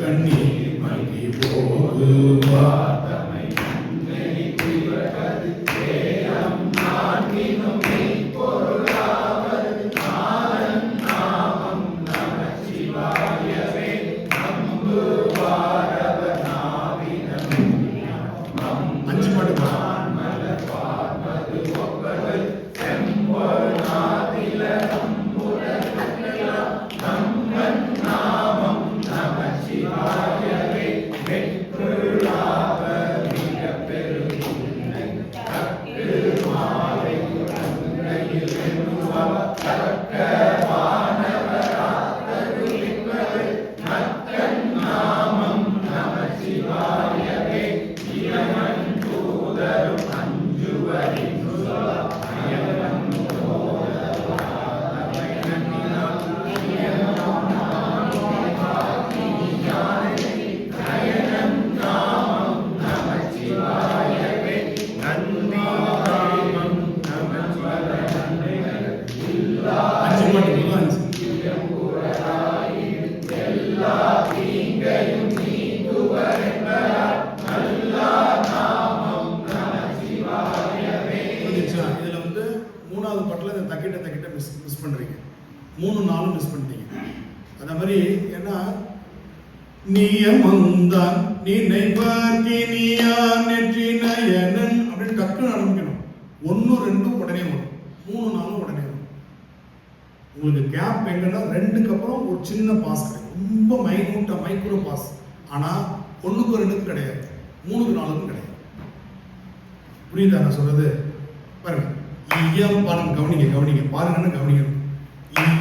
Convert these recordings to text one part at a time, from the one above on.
கண்ணீர் மல்கி போகுவார் மூணாவது பாட்டில் இந்த தக்கிட்ட மிஸ் பண்ணுறீங்க. 3-4 மிஸ் பண்ணிட்டீங்க. அந்த மாதிரி ஏன்னா நியமந்தான் நினைவாக்கினியா நெற்றி நயனன் அப்படின்னு டக்குன்னு ஆரம்பிக்கணும். 1-2 உடனே வரும், 3-4 உடனே வரும். உங்களுக்கு கேப் எங்கன்னா 2க்கு அப்புறம் ஒரு சின்ன பாஸ் கிடைக்கும், ரொம்ப மைக்ரோ பாஸ். ஆனால் 1க்கும் 2க்கும் கிடையாது, 3க்கும் 4க்கும் கிடையாது. புரியுதா நான் சொல்றது? பாருங்க, கவனிங்க பாருங்கன்னு கவனிக்கணும்.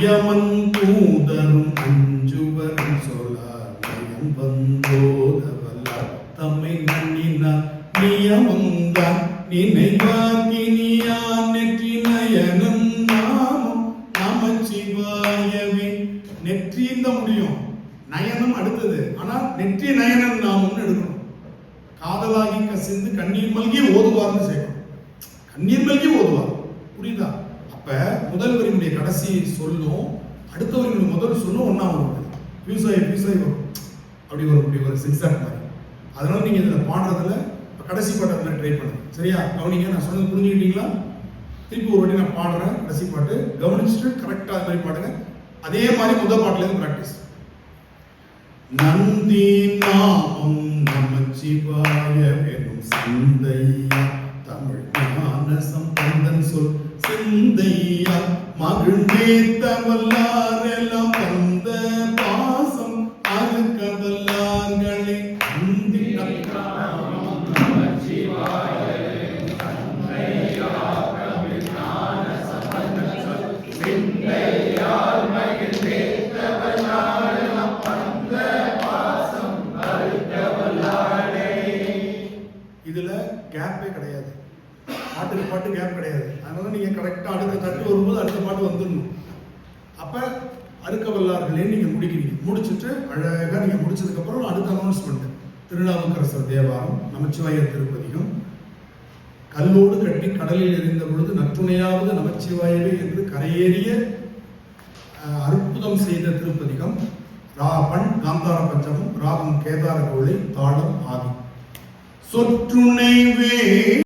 இயமன் தூதரும் அஞ்சுவரும் சொல்லார் நயம் வந்தோதவல்லார் தம்மை நன்னினார் நியமந்தான் நினைவாக்கினியா நெற்றி நயனம் நாமம் நமச்சிவாயவே. நெற்றின்னு தான் முடியும், நயனம் அடுத்தது. ஆனா நெற்றி நயனம் நாமம்னு எடுக்கணும். காதலாகி கசிந்து கண்ணீர் மல்கி ஓதுவார்னு சேர்க்கணும். கண்ணீர் மல்கி ஓதுவார். புரியுதா? அப்ப முதல் வரியினுடைய கடைசி சொல்லும் அடுத்த வரியினுடைய முதல் சொல்லும் ஒன்னா வரும். பியூசாய் வரும், அப்படி வரும், இப்படி வரும், சிக்ஸாக் மாதிரி. அதனால நீங்க இதுல பாடுறதுல கடைசி பாட்டை மாதிரி ட்ரை பண்ணுங்க. சரியா? கவனிங்க, நான் சொன்னது புரிஞ்சுக்கிட்டீங்களா? திருப்பி ஒரு வாட்டி நான் பாடுறேன் கடைசி பாட்டு, கவனிச்சுட்டு கரெக்டா அது மாதிரி பாடுங்க. அதே மாதிரி முதல் பாட்டுல இருந்து பிராக்டிஸ். நந்தி நாமம் நமச்சிவாய எனும் சிந்தையா தமிழ் ஞானசம் பந்தன் சொல் சிந்தையா மகிழ்ந்தேத்த வல்லாரெல்லாம் வந்த பாசம் அறுக்க வல்லார்களே நந்தி இதுல கேப்பே கிடையாது, பாட்டு கேப் கிடையாது. அதனால நீங்க கரெக்டா அடுத்த தட்டு வரும்போது அடுத்த பாட்டு வந்துடணும். அப்ப அறுக்க வல்லார்களே நீங்க முடிக்கிறீங்க. முடிச்சுட்டு அழகா நீங்க முடிச்சதுக்கு அப்புறம் அடுத்த அனௌன்ஸ்மெண்ட். திருநாவுக்கரசர் தேவாரம், நமச்சிவாயர் திருப்பதிகம், கல்லோடு கட்டி கடலில் எறிந்த பொழுது நற்றுணையாவது நமச்சிவாயவே என்று கரையேறிய அற்புதம் செய்த திருப்பதிகம். பண் காந்தார பஞ்சமம், ராகம் கேதார கோளை, தாளம் ஆதி. சொற்றுணைவே